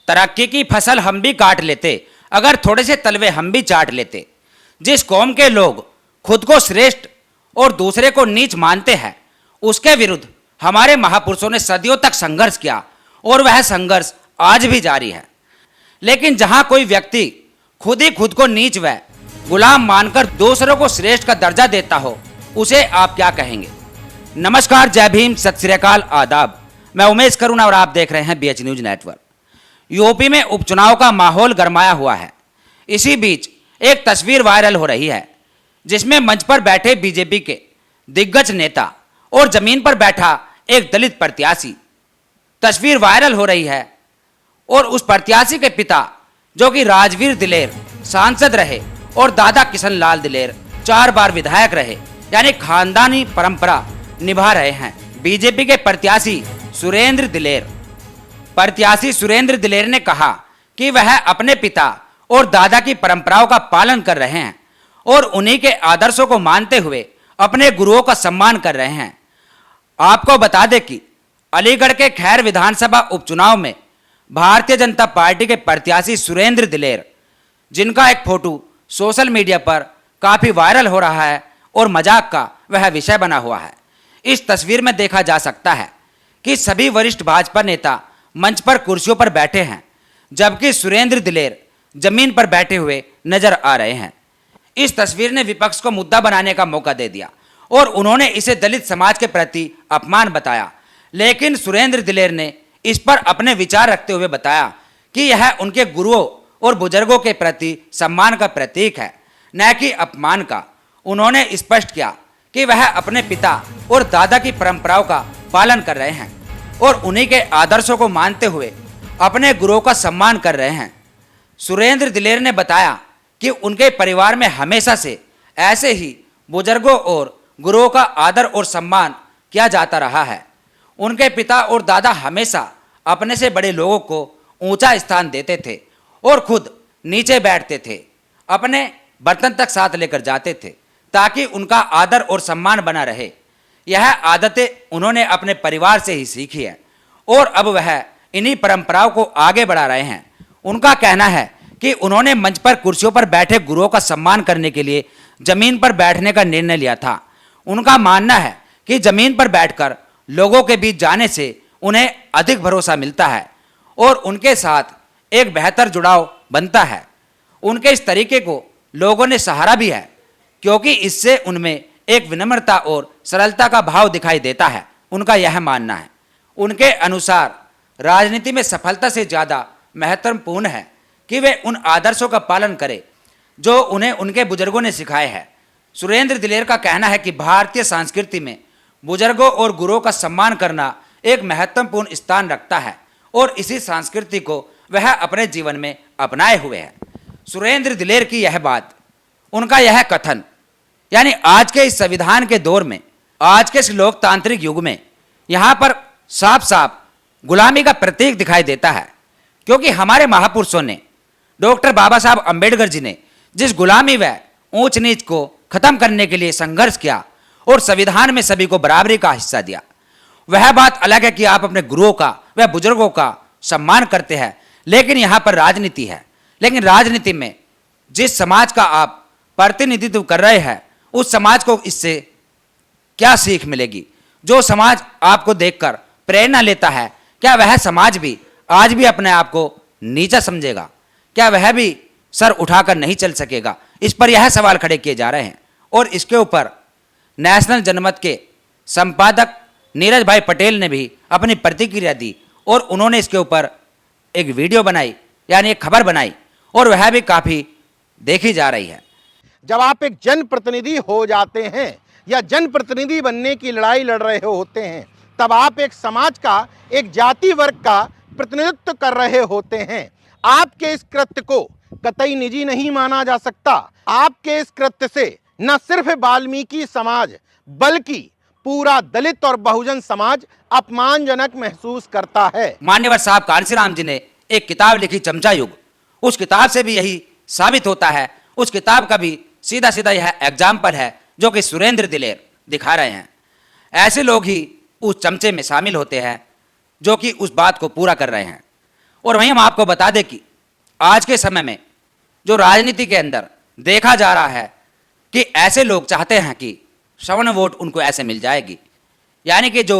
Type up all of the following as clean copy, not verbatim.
तरक्की की फसल हम भी काट लेते अगर थोड़े से तलवे हम भी चाट लेते। जिस कौम के लोग खुद को श्रेष्ठ और दूसरे को नीच मानते हैं, उसके विरुद्ध हमारे महापुरुषों ने सदियों तक संघर्ष किया और वह संघर्ष आज भी जारी है। लेकिन जहां कोई व्यक्ति खुद ही खुद को नीच व गुलाम मानकर दूसरों को श्रेष्ठ का दर्जा देता हो, उसे आप क्या कहेंगे? नमस्कार, जय भीम, सत श्री अकाल, आदाब। मैं उमेश करुणा और आप देख रहे हैं BH न्यूज नेटवर्क। यूपी में उपचुनाव का माहौल गरमाया हुआ है। इसी बीच एक तस्वीर वायरल हो रही है जिसमें मंच पर बैठे बीजेपी के दिग्गज नेता और जमीन पर बैठा एक दलित प्रत्याशी। तस्वीर वायरल हो रही है और उस प्रत्याशी के पिता, जो कि राजवीर दिलेर सांसद रहे और दादा किशन लाल दिलेर 4 बार विधायक रहे, यानी खानदानी परंपरा निभा रहे हैं। बीजेपी के प्रत्याशी सुरेंद्र दिलेर ने कहा कि वह अपने पिता और दादा की परंपराओं का पालन कर रहे हैं और उन्हीं के आदर्शों को मानते हुए अपने गुरुओं का सम्मान कर रहे हैं। आपको बता दें कि अलीगढ़ के खैर विधानसभा उपचुनाव में भारतीय जनता पार्टी के प्रत्याशी सुरेंद्र दिलेर, जिनका एक फोटो सोशल मीडिया पर काफी वायरल हो रहा है और मजाक का वह विषय बना हुआ है। इस तस्वीर में देखा जा सकता है कि सभी वरिष्ठ भाजपा नेता मंच पर कुर्सियों पर बैठे हैं, जबकि सुरेंद्र दिलेर जमीन पर बैठे हुए नजर आ रहे हैं। इस तस्वीर ने विपक्ष को मुद्दा बनाने का मौका दे दिया और उन्होंने इसे दलित समाज के प्रति अपमान बताया। लेकिन सुरेंद्र दिलेर ने इस पर अपने विचार रखते हुए बताया कि यह उनके गुरुओं और बुजुर्गों के प्रति सम्मान का प्रतीक है, न कि अपमान का। उन्होंने स्पष्ट किया कि वह अपने पिता और दादा की परंपराओं का पालन कर रहे हैं और उन्हीं के आदर्शों को मानते हुए अपने गुरुओं का सम्मान कर रहे हैं। सुरेंद्र दिलेर ने बताया कि उनके परिवार में हमेशा से ऐसे ही बुजुर्गों और गुरुओं का आदर और सम्मान किया जाता रहा है। उनके पिता और दादा हमेशा अपने से बड़े लोगों को ऊंचा स्थान देते थे और खुद नीचे बैठते थे, अपने बर्तन तक साथ लेकर जाते थे ताकि उनका आदर और सम्मान बना रहे। यह आदतें उन्होंने अपने परिवार से ही सीखी है और अब वह इन्हीं परंपराओं को आगे बढ़ा रहे हैं। उनका कहना है कि उन्होंने मंच पर कुर्सियों पर बैठे गुरुओं का सम्मान करने के लिए जमीन पर बैठने का निर्णय लिया था। उनका मानना है कि जमीन पर बैठकर लोगों के बीच जाने से उन्हें अधिक भरोसा मिलता है और उनके साथ एक बेहतर जुड़ाव बनता है। उनके इस तरीके को लोगों ने सहारा भी है क्योंकि इससे उनमें एक विनम्रता और सरलता का भाव दिखाई देता है। उनका यह मानना है। उनके अनुसार राजनीति में सफलता से ज़्यादा महत्वपूर्ण है कि वे उन आदर्शों का पालन करें जो उन्हें उनके बुजुर्गों ने सिखाए हैं। सुरेंद्र दिलेर का कहना है कि भारतीय संस्कृति में बुजुर्गों और गुरुओं का सम्मान करना एक महत्वपूर्ण स्थान रखता है और इसी संस्कृति को वह अपने जीवन में अपनाए हुए है। सुरेंद्र दिलेर की यह बात, उनका यह कथन, यानी आज के इस संविधान के दौर में, आज के इस लोकतांत्रिक युग में यहाँ पर साफ साफ गुलामी का प्रतीक दिखाई देता है। क्योंकि हमारे महापुरुषों ने, डॉक्टर बाबा साहब अम्बेडकर जी ने जिस गुलामी व ऊंच नीच को खत्म करने के लिए संघर्ष किया और संविधान में सभी को बराबरी का हिस्सा दिया, वह बात अलग है कि आप अपने गुरुओं का व बुजुर्गों का सम्मान करते हैं, लेकिन यहाँ पर राजनीति है। लेकिन राजनीति में जिस समाज का आप प्रतिनिधित्व कर रहे हैं, उस समाज को इससे क्या सीख मिलेगी? जो समाज आपको देखकर प्रेरणा लेता है, क्या वह समाज भी आज भी अपने आप को नीचा समझेगा? क्या वह भी सर उठाकर नहीं चल सकेगा? इस पर यह सवाल खड़े किए जा रहे हैं और इसके ऊपर नेशनल जनमत के संपादक नीरज भाई पटेल ने भी अपनी प्रतिक्रिया दी और उन्होंने इसके ऊपर एक वीडियो बनाई, यानी एक खबर बनाई, और वह भी काफ़ी देखी जा रही है। जब आप एक जनप्रतिनिधि हो जाते हैं या जनप्रतिनिधि बनने की लड़ाई लड़ रहे होते हैं, तब आप एक समाज का, एक जाति वर्ग का प्रतिनिधित्व कर रहे होते हैं। आपके इस कृत्य को कतई निजी नहीं माना जा सकता। आपके इस कृत्य से न सिर्फ वाल्मीकि समाज बल्कि पूरा दलित और बहुजन समाज अपमानजनक महसूस करता है। मान्यवर साहब कांशीराम जी ने एक किताब लिखी, चमचा युग। उस किताब से भी यही साबित होता है। उस किताब का भी सीधा सीधा यह एग्जाम्पल है जो कि सुरेंद्र दिलेर दिखा रहे हैं। ऐसे लोग ही उस चमचे में शामिल होते हैं जो कि उस बात को पूरा कर रहे हैं। और वहीं हम आपको बता दें कि आज के समय में जो राजनीति के अंदर देखा जा रहा है कि ऐसे लोग चाहते हैं कि सवर्ण वोट उनको ऐसे मिल जाएगी, यानी कि जो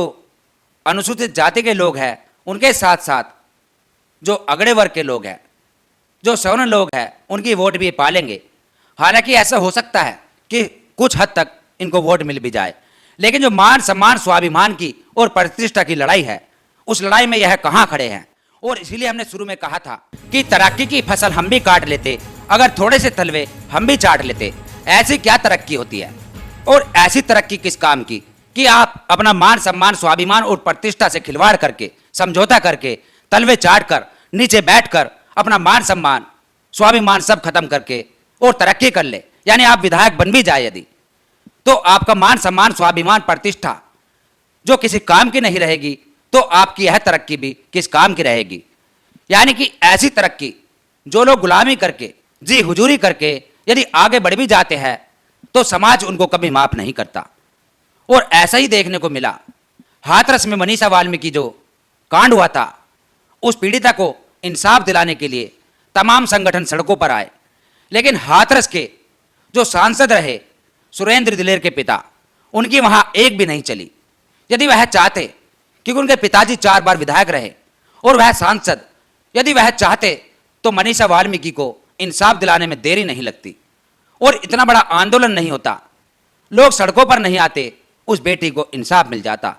अनुसूचित जाति के लोग हैं उनके साथ साथ जो अगड़े वर्ग के लोग हैं, जो सवर्ण लोग हैं, उनकी वोट भी पालेंगे। हालांकि ऐसा हो सकता है कि कुछ हद तक इनको वोट मिल भी जाए, लेकिन जो मान सम्मान स्वाभिमान की और प्रतिष्ठा की लड़ाई है, उस लड़ाई में यह कहाँ खड़े हैं। और इसीलिए हमने शुरू में कहा था कि तरक्की की फसल हम भी काट लेते, अगर थोड़े से तलवे हम भी चाट लेते। ऐसी क्या तरक्की होती है, और ऐसी तरक्की किस काम की कि आप अपना मान सम्मान स्वाभिमान और प्रतिष्ठा से खिलवाड़ करके, समझौता करके, तलवे चाट कर, नीचे बैठकर अपना मान सम्मान स्वाभिमान सब खत्म करके और तरक्की कर ले। यानी आप विधायक बन भी जाए यदि, तो आपका मान सम्मान स्वाभिमान प्रतिष्ठा जो किसी काम की नहीं रहेगी, तो आपकी यह तरक्की भी किस काम की रहेगी। यानी कि ऐसी तरक्की जो लोग गुलामी करके, जी हुजूरी करके यदि आगे बढ़ भी जाते हैं, तो समाज उनको कभी माफ नहीं करता। और ऐसा ही देखने को मिला हाथरस में मनीषा वाल्मीकि जो कांड हुआ था, उस पीड़िता को इंसाफ दिलाने के लिए तमाम संगठन सड़कों पर आए, लेकिन हाथरस के जो सांसद रहे सुरेंद्र दिलेर के पिता, उनकी वहां एक भी नहीं चली। यदि वह चाहते, क्योंकि उनके पिताजी 4 बार विधायक रहे और वह सांसद, यदि वह चाहते तो मनीषा वाल्मीकि को इंसाफ दिलाने में देरी नहीं लगती और इतना बड़ा आंदोलन नहीं होता, लोग सड़कों पर नहीं आते, उस बेटी को इंसाफ मिल जाता।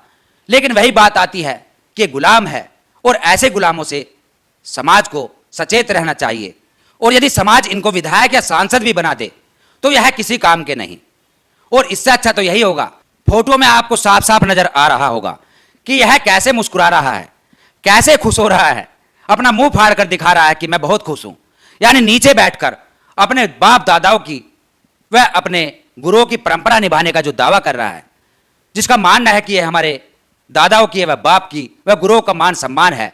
लेकिन वही बात आती है कि गुलाम है, और ऐसे गुलामों से समाज को सचेत रहना चाहिए। और यदि समाज इनको विधायक या सांसद भी बना दे तो यह किसी काम के नहीं। और इससे अच्छा तो यही होगा, फोटो में आपको साफ साफ नजर आ रहा होगा कि यह कैसे मुस्कुरा रहा है, कैसे खुश हो रहा है, अपना मुंह फाड़ कर दिखा रहा है कि मैं बहुत खुश हूं। यानी नीचे बैठकर अपने बाप दादाओं की, वह अपने गुरुओं की परंपरा निभाने का जो दावा कर रहा है, जिसका मानना है कि यह हमारे दादाओं की, वह बाप की, वह गुरुओं का मान सम्मान है।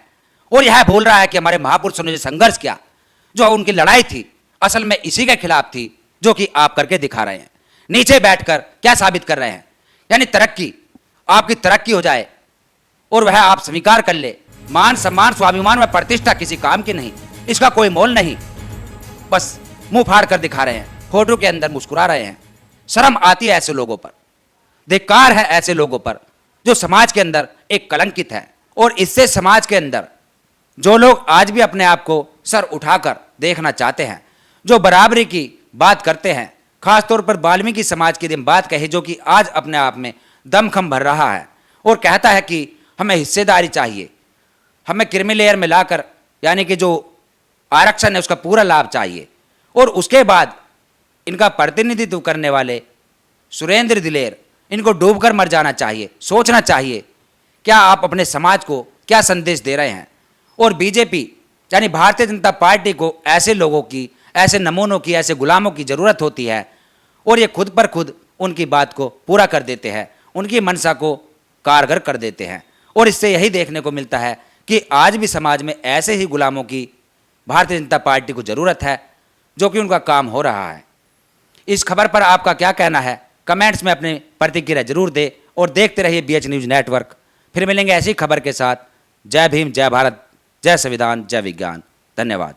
और यह बोल रहा है कि हमारे महापुरुषों ने जो संघर्ष किया, जो उनकी लड़ाई थी, असल में इसी के खिलाफ थी जो कि आप करके दिखा रहे हैं। नीचे बैठकर क्या साबित कर रहे हैं, यानी तरक्की, आपकी तरक्की हो जाए और वह आप स्वीकार कर ले। मान सम्मान स्वाभिमान व प्रतिष्ठा किसी काम की नहीं, इसका कोई मोल नहीं, बस मुंह फाड़ कर दिखा रहे हैं, फोटो के अंदर मुस्कुरा रहे हैं। शर्म आती है ऐसे लोगों पर, धिक्कार है ऐसे लोगों पर जो समाज के अंदर एक कलंकित है। और इससे समाज के अंदर जो लोग आज भी अपने आप को सर उठाकर देखना चाहते हैं, जो बराबरी की बात करते हैं, खासतौर पर वाल्मीकि समाज की बात कहे, जो कि आज अपने आप में दमखम भर रहा है और कहता है कि हमें हिस्सेदारी चाहिए, हमें क्रीमी लेयर में लाकर, यानी कि जो आरक्षण है उसका पूरा लाभ चाहिए। और उसके बाद इनका प्रतिनिधित्व करने वाले सुरेंद्र दिलेर, इनको डूबकर मर जाना चाहिए। सोचना चाहिए क्या आप अपने समाज को क्या संदेश दे रहे हैं। और बीजेपी यानी भारतीय जनता पार्टी को ऐसे लोगों की, ऐसे नमूनों की, ऐसे गुलामों की ज़रूरत होती है, और ये खुद पर खुद उनकी बात को पूरा कर देते हैं, उनकी मनसा को कारगर कर देते हैं। और इससे यही देखने को मिलता है कि आज भी समाज में ऐसे ही गुलामों की भारतीय जनता पार्टी को ज़रूरत है, जो कि उनका काम हो रहा है। इस खबर पर आपका क्या कहना है, कमेंट्स में अपनी प्रतिक्रिया जरूर दें और देखते रहिए BH न्यूज़ नेटवर्क। फिर मिलेंगे ऐसी खबर के साथ। जय भीम, जय भारत, जय संविधान, जय विज्ञान। धन्यवाद।